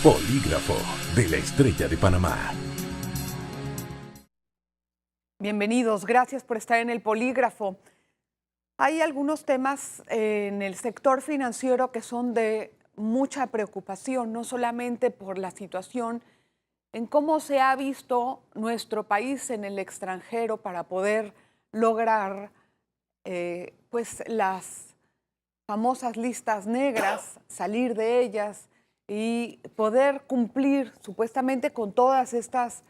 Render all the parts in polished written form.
Polígrafo de la Estrella de Panamá. Bienvenidos, gracias por estar en el Polígrafo. Hay algunos temas en el sector financiero que son de mucha preocupación, no solamente por la situación en cómo se ha visto nuestro país en el extranjero para poder lograr pues las famosas listas negras, salir de ellas y poder cumplir supuestamente con todas estas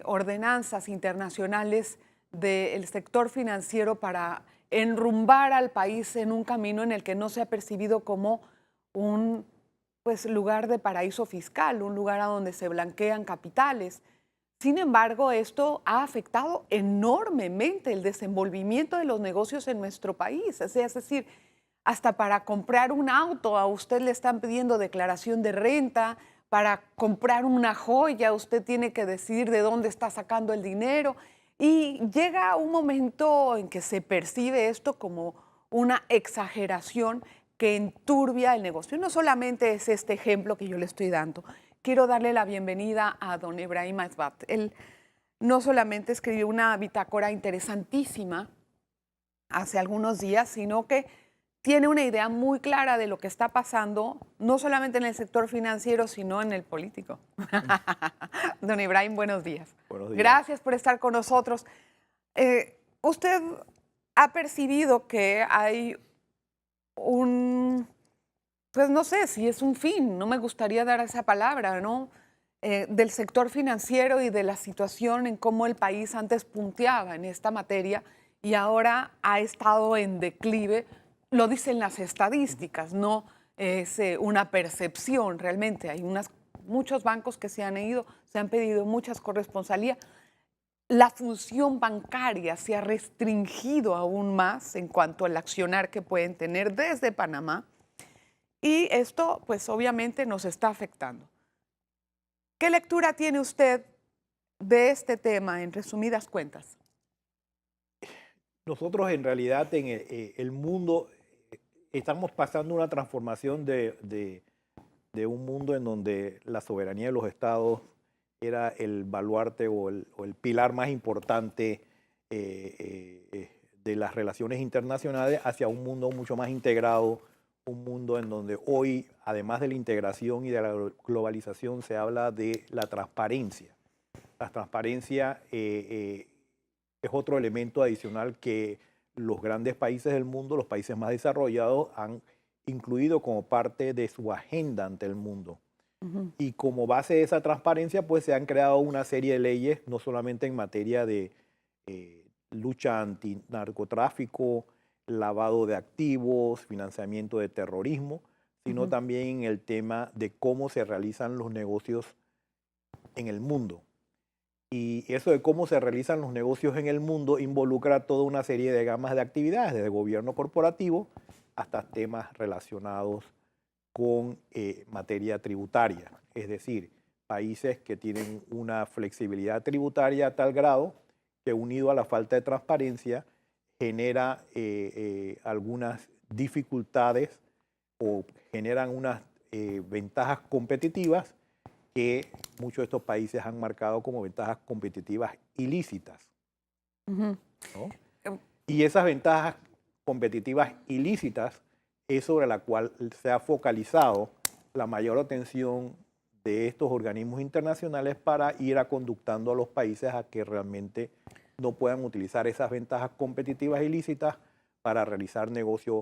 ordenanzas internacionales del sector financiero para enrumbar al país en un camino en el que no se ha percibido como un lugar de paraíso fiscal, un lugar a donde se blanquean capitales. Sin embargo, esto ha afectado enormemente el desenvolvimiento de los negocios en nuestro país. Es decir, hasta para comprar un auto a usted le están pidiendo declaración de renta, para comprar una joya usted tiene que decidir de dónde está sacando el dinero y llega un momento en que se percibe esto como una exageración que enturbia el negocio. No solamente es este ejemplo que yo le estoy dando. Quiero darle la bienvenida a don Ebrahim Asbat. Él no solamente escribió una bitácora interesantísima hace algunos días, sino que tiene una idea muy clara de lo que está pasando, no solamente en el sector financiero, sino en el político. Don Ebrahim, buenos días. Buenos días. Gracias por estar con nosotros. Usted ha percibido que hay pues no sé si es un fin, no me gustaría dar esa palabra, ¿no? Del sector financiero y de la situación en cómo el país antes punteaba en esta materia y ahora ha estado en declive. Lo dicen las estadísticas, no es una percepción realmente. Hay muchos bancos que se han ido, se han pedido muchas corresponsalías. La función bancaria se ha restringido aún más en cuanto al accionar que pueden tener desde Panamá y esto pues obviamente nos está afectando. ¿Qué lectura tiene usted de este tema en resumidas cuentas? Nosotros en realidad en el mundo estamos pasando una transformación de un mundo en donde la soberanía de los estados era el baluarte o el pilar más importante de las relaciones internacionales hacia un mundo mucho más integrado, un mundo en donde hoy, además de la integración y de la globalización, se habla de la transparencia. La transparencia es otro elemento adicional que los grandes países del mundo, los países más desarrollados, han incluido como parte de su agenda ante el mundo. Y como base de esa transparencia, pues se han creado una serie de leyes, no solamente en materia de lucha antinarcotráfico, lavado de activos, financiamiento de terrorismo, sino también en el tema de cómo se realizan los negocios en el mundo. Y eso de cómo se realizan los negocios en el mundo involucra toda una serie de gamas de actividades, desde gobierno corporativo hasta temas relacionados con materia tributaria. Es decir, países que tienen una flexibilidad tributaria a tal grado que unido a la falta de transparencia genera algunas dificultades o generan unas ventajas competitivas que muchos de estos países han marcado como ventajas competitivas ilícitas, ¿no? Y esas ventajas competitivas ilícitas es sobre la cual se ha focalizado la mayor atención de estos organismos internacionales para ir conductando a los países a que realmente no puedan utilizar esas ventajas competitivas ilícitas para realizar negocio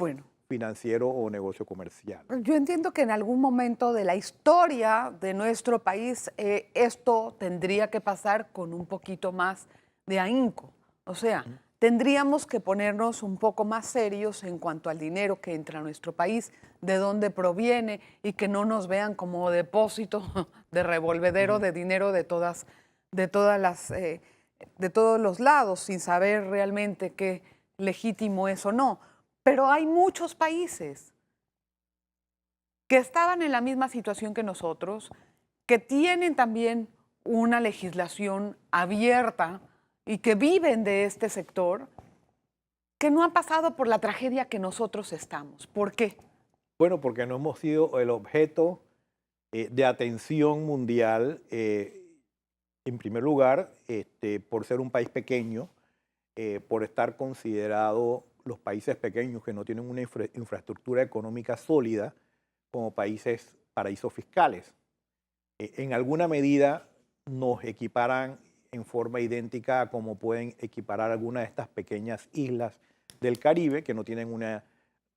financiero o negocio comercial. Yo entiendo que en algún momento de la historia de nuestro país esto tendría que pasar con un poquito más de ahínco. O sea, tendríamos que ponernos un poco más serios en cuanto al dinero que entra a nuestro país, de dónde proviene y que no nos vean como depósito de revolvedero de dinero de todos los lados, sin saber realmente qué legítimo es o no. Pero hay muchos países que estaban en la misma situación que nosotros, que tienen también una legislación abierta y que viven de este sector, que no han pasado por la tragedia que nosotros estamos. ¿Por qué? Bueno, porque no hemos sido el objeto de atención mundial, en primer lugar, por ser un país pequeño, por estar considerado los países pequeños que no tienen una infraestructura económica sólida como países paraísos fiscales. En alguna medida nos equiparan en forma idéntica a como pueden equiparar algunas de estas pequeñas islas del Caribe que no tienen una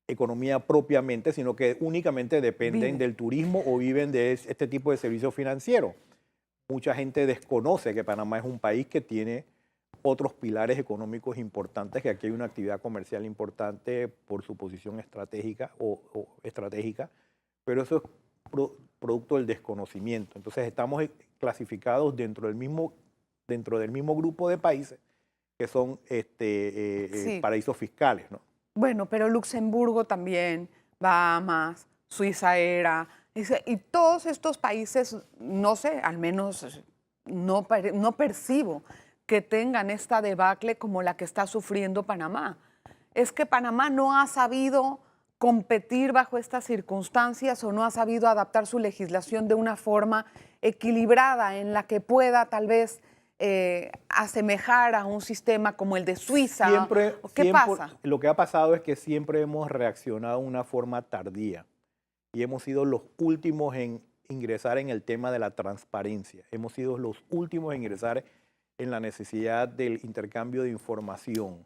economía propiamente, sino que únicamente dependen del turismo o viven de este tipo de servicios financieros. Mucha gente desconoce que Panamá es un país que tiene otros pilares económicos importantes, que aquí hay una actividad comercial importante por su posición estratégica o estratégica, pero eso es producto del desconocimiento. Entonces estamos clasificados dentro del mismo grupo de países que son paraísos fiscales, ¿no? Bueno, pero Luxemburgo también, Bahamas, Suiza era, y todos estos países, no sé, al menos no percibo que tengan esta debacle como la que está sufriendo Panamá. Es que Panamá no ha sabido competir bajo estas circunstancias o no ha sabido adaptar su legislación de una forma equilibrada en la que pueda tal vez asemejar a un sistema como el de Suiza. ¿Qué pasa? Lo que ha pasado es que siempre hemos reaccionado de una forma tardía y hemos sido los últimos en ingresar en el tema de la transparencia. Hemos sido los últimos en ingresar en la necesidad del intercambio de información.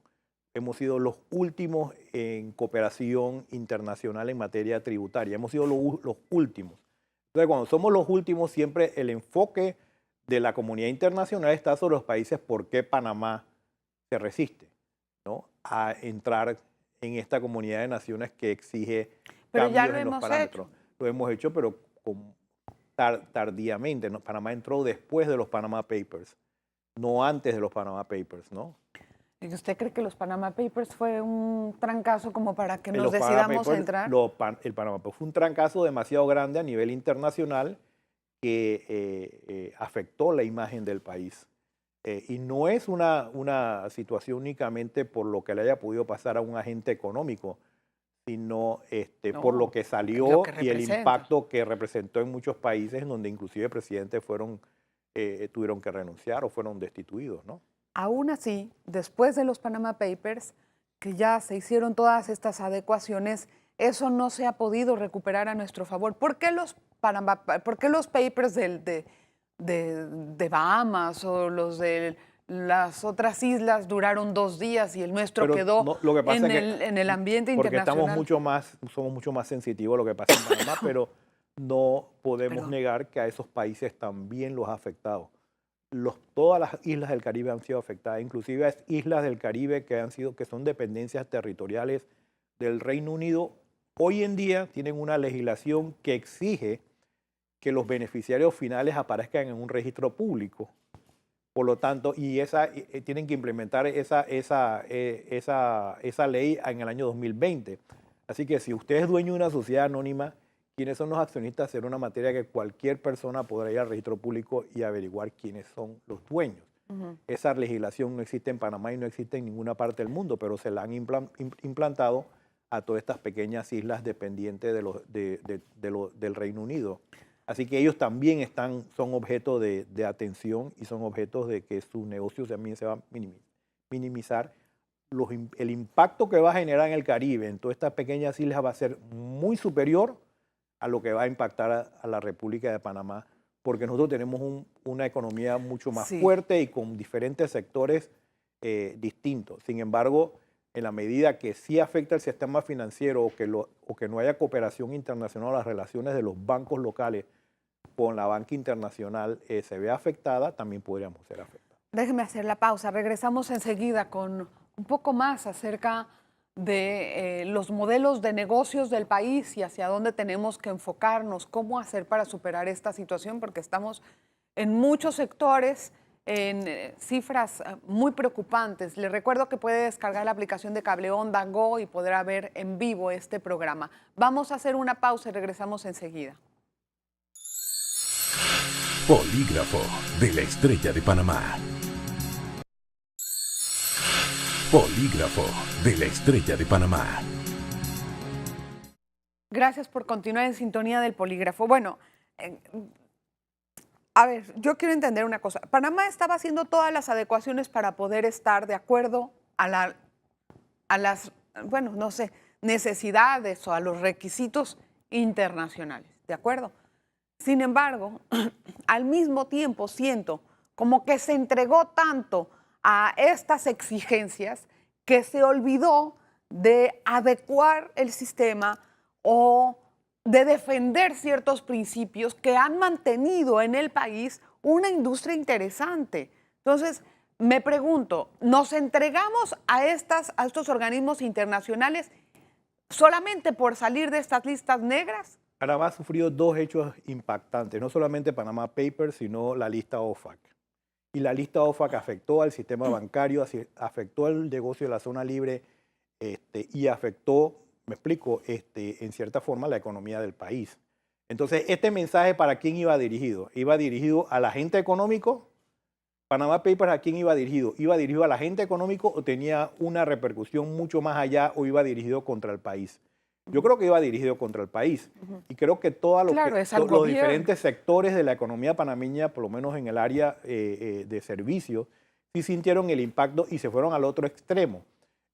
Hemos sido los últimos en cooperación internacional en materia tributaria. Hemos sido los últimos. Entonces, cuando somos los últimos, siempre el enfoque de la comunidad internacional está sobre los países. ¿Por qué Panamá se resiste, ¿no?, a entrar en esta comunidad de naciones que exige cambios en los parámetros? Lo hemos hecho, pero tardíamente, ¿no? Panamá entró después de los Panama Papers, no antes de los Panama Papers, ¿no? ¿Y usted cree que los Panama Papers fue un trancazo como para que nos decidamos a entrar? El Panama Papers fue un trancazo demasiado grande a nivel internacional que afectó la imagen del país. Y no es una situación únicamente por lo que le haya podido pasar a un agente económico, sino por lo que salió y el impacto que representó en muchos países, en donde inclusive presidentes tuvieron que renunciar o fueron destituidos, ¿no? Aún así, después de los Panama Papers, que ya se hicieron todas estas adecuaciones, eso no se ha podido recuperar a nuestro favor. ¿Por qué los papers de Bahamas o los de las otras islas duraron 2 días y el nuestro quedó en el ambiente internacional? Porque somos mucho más sensitivos a lo que pasa en Panamá, pero no podemos negar que a esos países también los ha afectado. Todas las islas del Caribe han sido afectadas, inclusive hay islas del Caribe que son dependencias territoriales del Reino Unido. Hoy en día tienen una legislación que exige que los beneficiarios finales aparezcan en un registro público. Por lo tanto, tienen que implementar esa ley en el año 2020. Así que si usted es dueño de una sociedad anónima, ¿quiénes son los accionistas? Será una materia que cualquier persona podrá ir al registro público y averiguar quiénes son los dueños. Esa legislación no existe en Panamá y no existe en ninguna parte del mundo, pero se la han implantado a todas estas pequeñas islas dependientes del Reino Unido. Así que ellos también son objeto de atención y son objetos de que su negocio también se va a minimizar. El impacto que va a generar en el Caribe, en todas estas pequeñas islas, va a ser muy superior a lo que va a impactar a la República de Panamá, porque nosotros tenemos una economía mucho más fuerte y con diferentes sectores distintos. Sin embargo, en la medida que sí afecta el sistema financiero o que no haya cooperación internacional, las relaciones de los bancos locales con la banca internacional se ve afectada, también podríamos ser afectados. Déjeme hacer la pausa. Regresamos enseguida con un poco más acerca de los modelos de negocios del país y hacia dónde tenemos que enfocarnos, cómo hacer para superar esta situación, porque estamos en muchos sectores en cifras muy preocupantes. Les recuerdo que puede descargar la aplicación de Cable Onda Go y podrá ver en vivo este programa. Vamos a hacer una pausa y regresamos enseguida. Polígrafo de la Estrella de Panamá. Polígrafo de la Estrella de Panamá. Gracias por continuar en sintonía del Polígrafo. Bueno, eh, a ver, yo quiero entender una cosa. Panamá estaba haciendo todas las adecuaciones para poder estar de acuerdo a las, bueno, no sé, necesidades o a los requisitos internacionales, ¿de acuerdo? Sin embargo, al mismo tiempo siento como que se entregó tanto a estas exigencias que se olvidó de adecuar el sistema o de defender ciertos principios que han mantenido en el país una industria interesante. Entonces, me pregunto, ¿nos entregamos a estos organismos internacionales solamente por salir de estas listas negras? Panamá ha sufrido dos hechos impactantes, no solamente Panama Papers, sino la lista OFAC. Y la lista OFAC afectó al sistema bancario, afectó al negocio de la zona libre y afectó, me explico, en cierta forma la economía del país. Entonces, este mensaje, ¿para quién iba dirigido? Iba dirigido al agente económico. Panama Papers, ¿a quién iba dirigido? ¿Iba dirigido al agente económico o tenía una repercusión mucho más allá o iba dirigido contra el país? Yo creo que iba dirigido contra el país. Y creo que todos los diferentes sectores de la economía panameña, por lo menos en el área de servicios, sí sintieron el impacto y se fueron al otro extremo.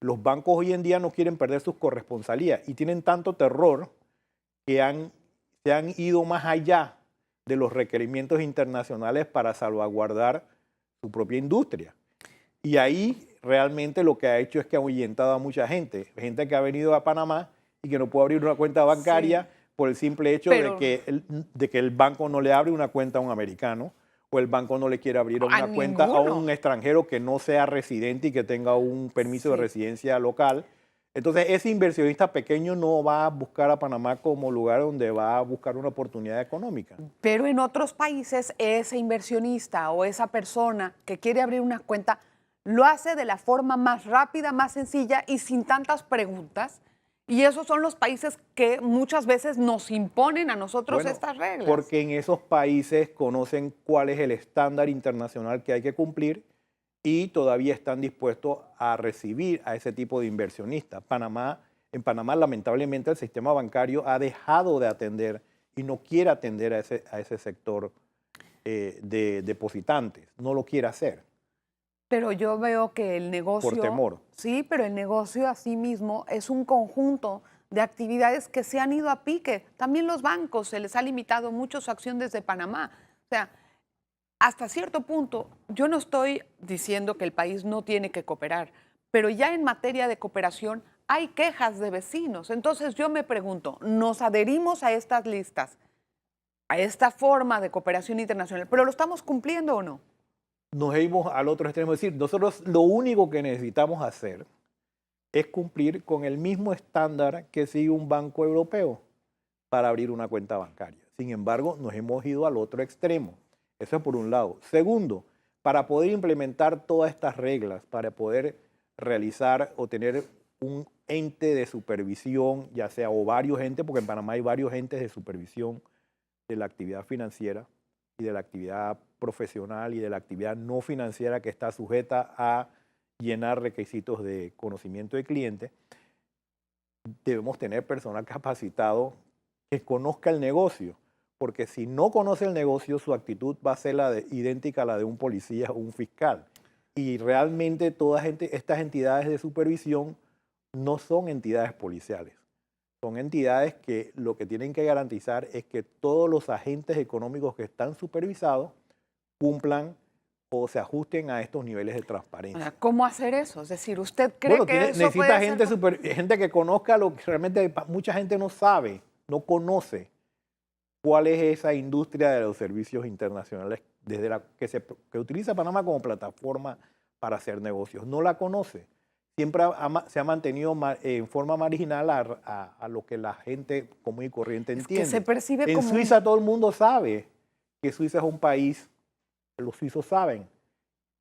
Los bancos hoy en día no quieren perder sus corresponsalías y tienen tanto terror que se han ido más allá de los requerimientos internacionales para salvaguardar su propia industria. Y ahí realmente lo que ha hecho es que ha ahuyentado a mucha gente que ha venido a Panamá y que no puede abrir una cuenta bancaria por el simple hecho de que el banco no le abre una cuenta a un americano o el banco no le quiere abrir una cuenta a un extranjero que no sea residente y que tenga un permiso de residencia local. Entonces, ese inversionista pequeño no va a buscar a Panamá como lugar donde va a buscar una oportunidad económica. Pero en otros países, ese inversionista o esa persona que quiere abrir una cuenta lo hace de la forma más rápida, más sencilla y sin tantas preguntas. Y esos son los países que muchas veces nos imponen a nosotros estas reglas. Porque en esos países conocen cuál es el estándar internacional que hay que cumplir y todavía están dispuestos a recibir a ese tipo de inversionistas. En Panamá, lamentablemente, el sistema bancario ha dejado de atender y no quiere atender a ese sector de depositantes. No lo quiere hacer. Pero yo veo que el negocio... Por temor. Sí, pero el negocio así mismo es un conjunto de actividades que se han ido a pique. También los bancos se les ha limitado mucho su acción desde Panamá. O sea, hasta cierto punto, yo no estoy diciendo que el país no tiene que cooperar, pero ya en materia de cooperación hay quejas de vecinos. Entonces yo me pregunto, ¿nos adherimos a estas listas, a esta forma de cooperación internacional, pero lo estamos cumpliendo o no? Nos íbamos al otro extremo, es decir, nosotros lo único que necesitamos hacer es cumplir con el mismo estándar que sigue un banco europeo para abrir una cuenta bancaria. Sin embargo, nos hemos ido al otro extremo. Eso es por un lado. Segundo, para poder implementar todas estas reglas, para poder realizar o tener un ente de supervisión, ya sea o varios entes, porque en Panamá hay varios entes de supervisión de la actividad financiera y de la actividad profesional y de la actividad no financiera que está sujeta a llenar requisitos de conocimiento de cliente, debemos tener personal capacitado que conozca el negocio, porque si no conoce el negocio, su actitud va a ser idéntica a la de un policía o un fiscal. Y realmente todas estas entidades de supervisión no son entidades policiales. Son entidades que lo que tienen que garantizar es que todos los agentes económicos que están supervisados cumplan o se ajusten a estos niveles de transparencia. ¿Cómo hacer eso? Es decir, ¿usted cree que eso necesita puede gente que conozca lo que realmente mucha gente no sabe, no conoce cuál es esa industria de los servicios internacionales desde que utiliza Panamá como plataforma para hacer negocios? No la conoce. Siempre se ha mantenido en forma marginal a lo que la gente común y corriente entiende. Que se percibe en como Suiza todo el mundo sabe que Suiza es un país, los suizos saben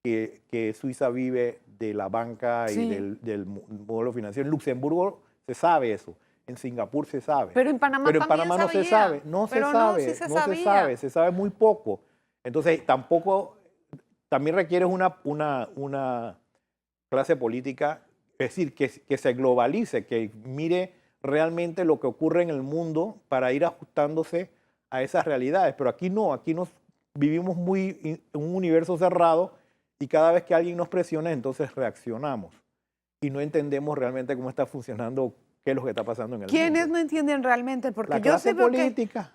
que Suiza vive de la banca y del modelo financiero. En Luxemburgo se sabe eso. En Singapur se sabe. Pero en Panamá no se sabe. No se sabe. Se sabe muy poco. Entonces, también requiere una clase política, es decir, que se globalice, que mire realmente lo que ocurre en el mundo para ir ajustándose a esas realidades, pero aquí no, aquí nos vivimos en un universo cerrado y cada vez que alguien nos presiona, entonces reaccionamos y no entendemos realmente cómo está funcionando, qué es lo que está pasando en el ¿Quiénes mundo. no entienden realmente? Porque La yo clase sí veo que... política,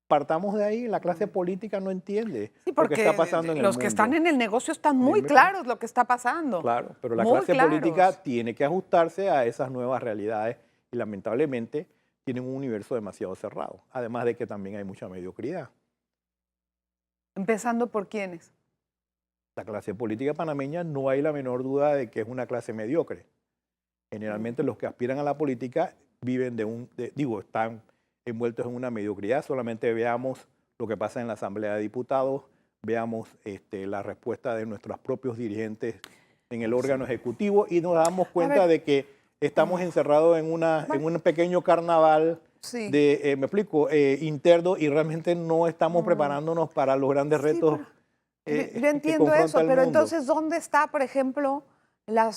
partamos de ahí, la clase política no entiende Sí, lo que porque está pasando en el los que están mundo. en el negocio están muy Dime. claros lo que está pasando. Claro, pero la Muy clase política claros. tiene que ajustarse a esas nuevas realidades y lamentablemente tienen un universo demasiado cerrado, además de que también hay mucha mediocridad. Empezando por quiénes. La clase política panameña no hay la menor duda de que es una clase mediocre. Generalmente los que aspiran a la política viven están envueltos en una mediocridad. Solamente veamos lo que pasa en la Asamblea de Diputados, veamos la respuesta de nuestros propios dirigentes en el órgano ejecutivo y nos damos cuenta de que estamos encerrados en un pequeño carnaval Sí. me explico, interno y realmente no estamos preparándonos para los grandes retos. Yo que entiendo confronta eso, el pero mundo. entonces, ¿dónde está, por ejemplo, la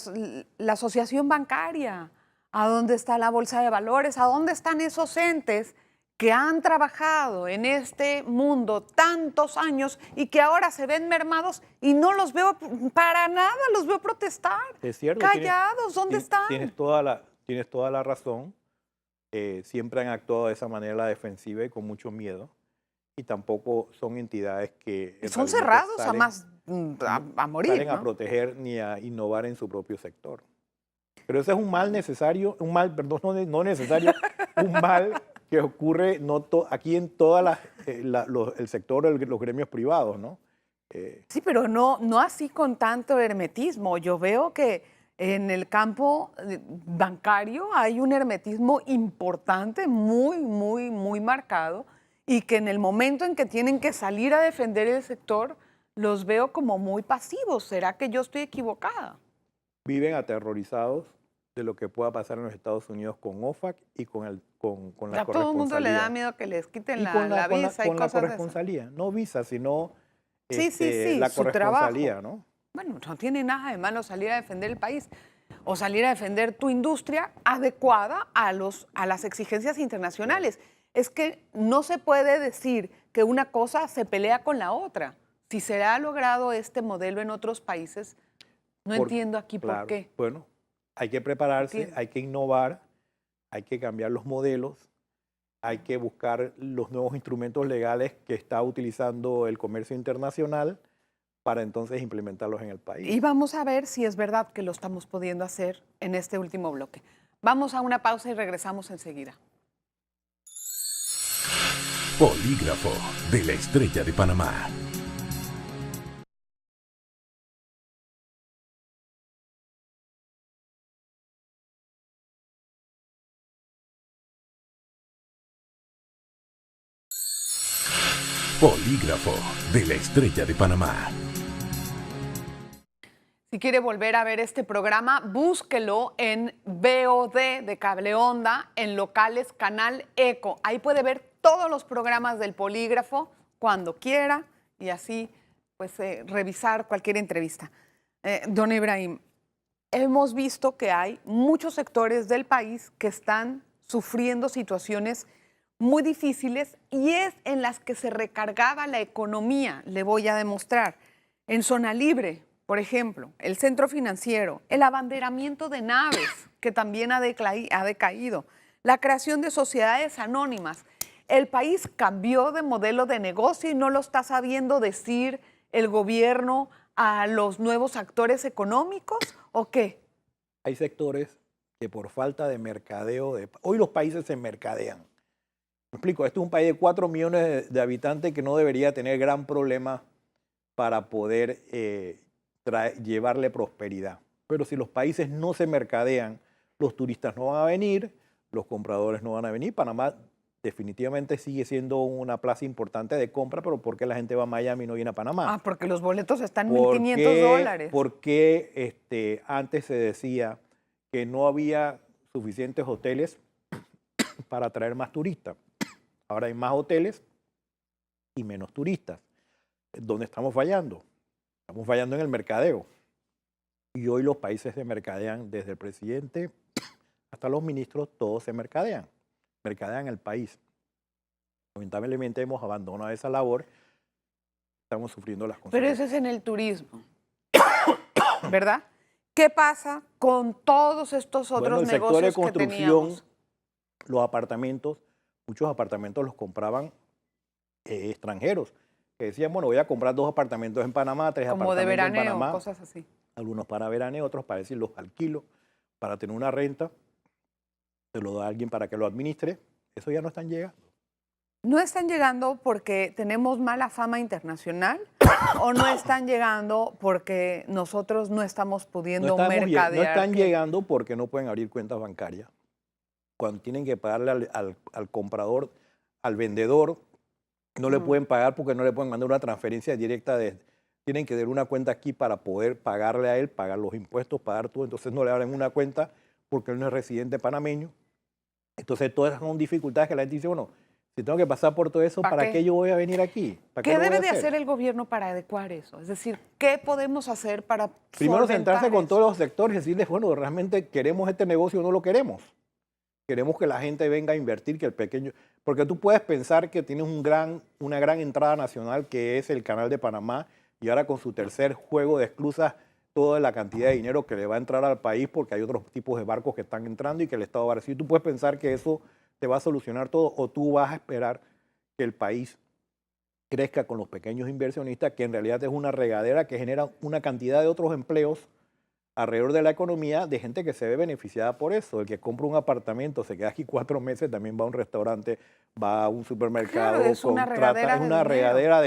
asociación bancaria? ¿A dónde está la bolsa de valores? ¿A dónde están esos entes que han trabajado en este mundo tantos años y que ahora se ven mermados y no los veo para nada, los veo protestar? Es cierto, Callados, ¿dónde están? Tienes toda la razón. Siempre han actuado de esa manera a la defensiva y con mucho miedo. Y tampoco son entidades que Son cerrados a morir, salen a ¿no? proteger ni a innovar en su propio sector. Pero ese es un mal necesario, un mal, perdón, no necesario, un mal que ocurre aquí en toda el sector, los gremios privados, ¿no? Sí, pero no así con tanto hermetismo. Yo veo que en el campo bancario hay un hermetismo importante, muy marcado, y que en el momento en que tienen que salir a defender el sector, los veo como muy pasivos. ¿Será que yo estoy equivocada? Viven aterrorizados de lo que pueda pasar en los Estados Unidos con OFAC y con la A corresponsalía. todo el mundo le da miedo que les quiten Y la visa y con la cosas de esas. corresponsalía, no visa, sino Sí, la su trabajo. corresponsalía, ¿no? Bueno, no tiene nada de malo salir a defender el país o salir a defender tu industria adecuada a las exigencias internacionales. Es que no se puede decir que una cosa se pelea con la otra. Si se ha logrado este modelo en otros países, no entiendo aquí por Claro, qué. bueno, hay que prepararse, Entiendo. hay que innovar, hay que cambiar los modelos, hay que buscar los nuevos instrumentos legales que está utilizando el comercio internacional para entonces implementarlos en el país. Y vamos a ver si es verdad que lo estamos pudiendo hacer en este último bloque. Vamos a una pausa y regresamos enseguida. Polígrafo de la Estrella de Panamá. Polígrafo de la Estrella de Panamá. Si quiere volver a ver este programa, búsquelo en VOD de Cable Onda, en locales Canal Eco. Ahí puede ver todos los programas del Polígrafo cuando quiera y así pues revisar cualquier entrevista. Don Ibrahim, hemos visto que hay muchos sectores del país que están sufriendo situaciones muy difíciles y es en las que se recargaba la economía. Le voy a demostrar. En Zona Libre, por ejemplo, el centro financiero, el abanderamiento de naves, que también ha decaído, la creación de sociedades anónimas. El país cambió de modelo de negocio y no lo está sabiendo decir el gobierno a los nuevos actores económicos, ¿o qué? Hay sectores que por falta de mercadeo, hoy los países se mercadean. Me explico, este es un país de 4 millones de habitantes que no debería tener gran problema para poder llevarle prosperidad. Pero si los países no se mercadean, los turistas no van a venir, los compradores no van a venir. Panamá definitivamente sigue siendo una plaza importante de compra, pero ¿por qué la gente va a Miami y no viene a Panamá? Ah, porque los boletos están $1,500. Porque antes se decía que no había suficientes hoteles para atraer más turistas. Ahora hay más hoteles y menos turistas. ¿Dónde estamos fallando? Estamos fallando en el mercadeo. Y hoy los países se mercadean, desde el presidente hasta los ministros, todos se mercadean el país. Lamentablemente hemos abandonado esa labor, estamos sufriendo las Pero consecuencias. eso es en el turismo, ¿verdad? ¿Qué pasa con todos estos Bueno, otros el sector de negocios que construcción, teníamos? los apartamentos, muchos apartamentos los compraban extranjeros, que decían, bueno, voy a comprar 2 apartamentos en Panamá, 3 Como de apartamentos en veraneo, Panamá, cosas así. algunos para veraneo, otros para decir los alquilo, para tener una renta, se lo da a alguien para que lo administre, eso ya no están llegando. ¿No están llegando porque tenemos mala fama internacional o no están llegando porque nosotros no estamos pudiendo No mercadear? están que- llegando porque no pueden abrir cuentas bancarias. Cuando tienen que pagarle al comprador, al vendedor, no le pueden pagar porque no le pueden mandar una transferencia directa tienen que dar una cuenta aquí para poder pagarle a él, pagar los impuestos, pagar todo. Entonces no le abren una cuenta porque él no es residente panameño. Entonces todas esas son dificultades que la gente dice, bueno, si tengo que pasar por todo eso, ¿Para ¿para qué? qué yo voy a venir aquí? ¿Para ¿Qué lo voy debe a de hacer el gobierno para adecuar eso? Es decir, ¿qué podemos hacer para Primero sentarse solventar con eso? todos los sectores y decirles, bueno, realmente queremos este negocio o no lo queremos. Queremos que la gente venga a invertir, que el pequeño... Porque tú puedes pensar que tienes una gran entrada nacional que es el Canal de Panamá y ahora con su tercer juego de esclusas, toda la cantidad de dinero que le va a entrar al país porque hay otros tipos de barcos que están entrando y que el Estado va a recibir. Tú puedes pensar que eso te va a solucionar todo o tú vas a esperar que el país crezca con los pequeños inversionistas, que en realidad es una regadera que genera una cantidad de otros empleos alrededor de la economía de gente que se ve beneficiada por eso. El que compra un apartamento, se queda aquí 4 meses, también va a un restaurante, va a un supermercado, Claro, es una regadera es de una dinero. regadera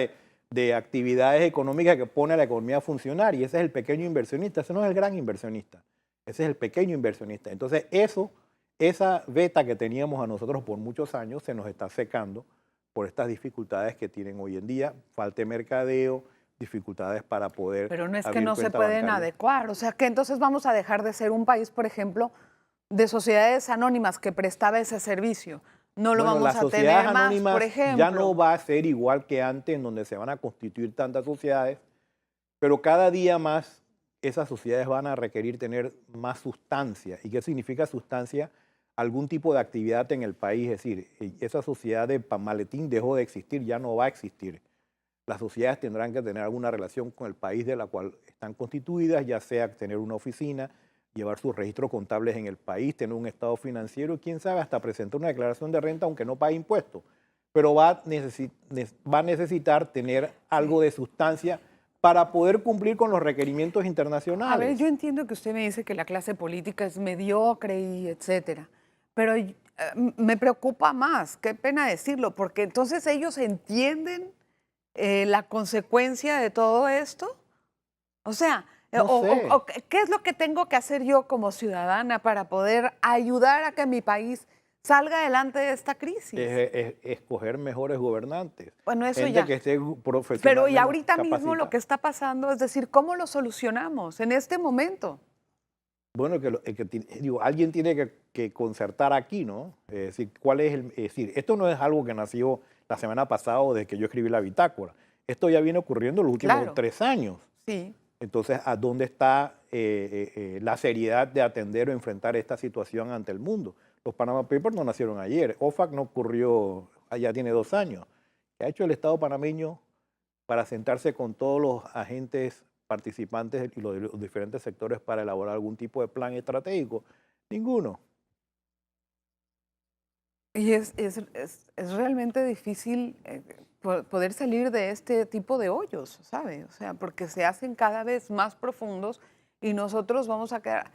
de actividades económicas que pone a la economía a funcionar. Y ese es el pequeño inversionista, ese no es el gran inversionista, ese es el pequeño inversionista. Entonces esa beta que teníamos a nosotros por muchos años se nos está secando por estas dificultades que tienen hoy en día, falta de mercadeo, dificultades para poder Pero no es que abrir no se cuenta pueden bancaria. adecuar. O sea, que entonces vamos a dejar de ser un país, por ejemplo, de sociedades anónimas que prestaba ese servicio. No lo Bueno, vamos las a sociedades tener más, anónimas por ya ejemplo. no va a ser igual que antes, en donde se van a constituir tantas sociedades, pero cada día más esas sociedades van a requerir tener más sustancia. ¿Y qué significa sustancia? Algún tipo de actividad en el país, es decir, esa sociedad de maletín dejó de existir, ya no va a existir. Las sociedades tendrán que tener alguna relación con el país de la cual están constituidas, ya sea tener una oficina, llevar sus registros contables en el país, tener un estado financiero, quién sabe, hasta presentar una declaración de renta aunque no pague impuestos. Pero va a necesitar tener algo de sustancia para poder cumplir con los requerimientos internacionales. A ver, yo entiendo que usted me dice que la clase política es mediocre y etcétera, pero me preocupa más, qué pena decirlo, porque entonces ellos entienden la consecuencia de todo esto. O sea, No sé. ¿qué es lo que tengo que hacer yo como ciudadana para poder ayudar a que mi país salga adelante de esta crisis? Escoger mejores gobernantes. Bueno, eso gente ya. que esté Pero profesionalmente y ahorita mismo lo capacitada. que está pasando, es decir, ¿cómo lo solucionamos en este momento? Bueno, digo, alguien tiene que concertar aquí, ¿no? Es decir, es decir, esto no es algo que nació la semana pasada o desde que yo escribí la bitácora. Esto ya viene ocurriendo en los últimos Claro. 3 años. Sí. Entonces, ¿a dónde está la seriedad de atender o enfrentar esta situación ante el mundo? Los Panama Papers no nacieron ayer. OFAC no ocurrió, ya tiene 2 años. ¿Qué ha hecho el Estado panameño para sentarse con todos los agentes participantes y los diferentes sectores para elaborar algún tipo de plan estratégico? Ninguno. Y es realmente difícil poder salir de este tipo de hoyos, ¿sabe? O sea, porque se hacen cada vez más profundos y nosotros vamos a quedar,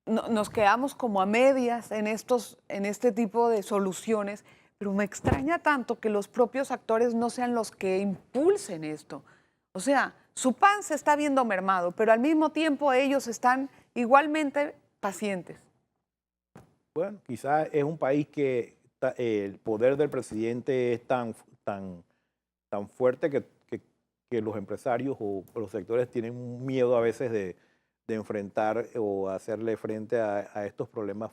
nos quedamos como a medias en este tipo de soluciones, pero me extraña tanto que los propios actores no sean los que impulsen esto. O sea, su pan se está viendo mermado, pero al mismo tiempo ellos están igualmente pacientes. Bueno, quizás es un país que el poder del presidente es tan fuerte que los empresarios o los sectores tienen un miedo a veces de enfrentar o hacerle frente a estos problemas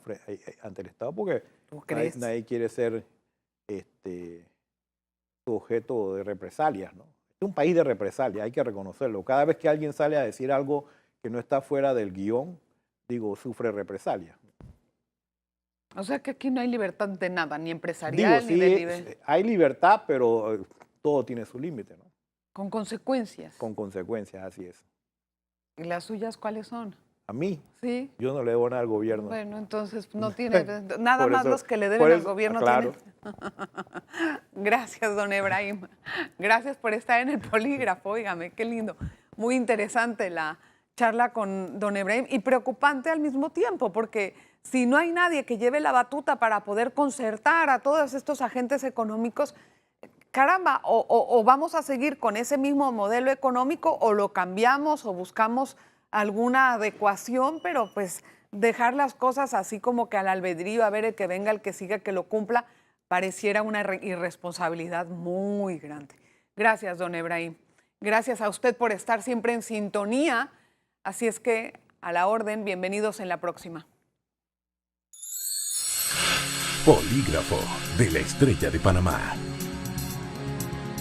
ante el Estado, porque ¿Tú crees? nadie quiere ser sujeto de represalias, ¿no? Es un país de represalias, hay que reconocerlo. Cada vez que alguien sale a decir algo que no está fuera del guión, digo, sufre represalias. O sea que aquí no hay libertad de nada, ni empresarial, ni de nivel. Hay libertad, pero todo tiene su límite, ¿no? Con consecuencias. Con consecuencias, así es. ¿Y las suyas cuáles son? A mí, Sí. yo no le debo nada al gobierno. Bueno, entonces no tiene nada Por más eso- los que le por deben al eso- gobierno. claro. Gracias, don Ebrahim. Gracias por estar en el polígrafo. Óigame, qué lindo. Muy interesante la charla con don Ebrahim y preocupante al mismo tiempo, porque si no hay nadie que lleve la batuta para poder concertar a todos estos agentes económicos, caramba, o vamos a seguir con ese mismo modelo económico o lo cambiamos o buscamos alguna adecuación, pero pues dejar las cosas así como que al albedrío, a ver el que venga, el que siga, que lo cumpla, pareciera una irresponsabilidad muy grande. Gracias, don Ebrahim. Gracias a usted por estar siempre en sintonía. Así es que, a la orden, bienvenidos en la próxima. Polígrafo de la Estrella de Panamá.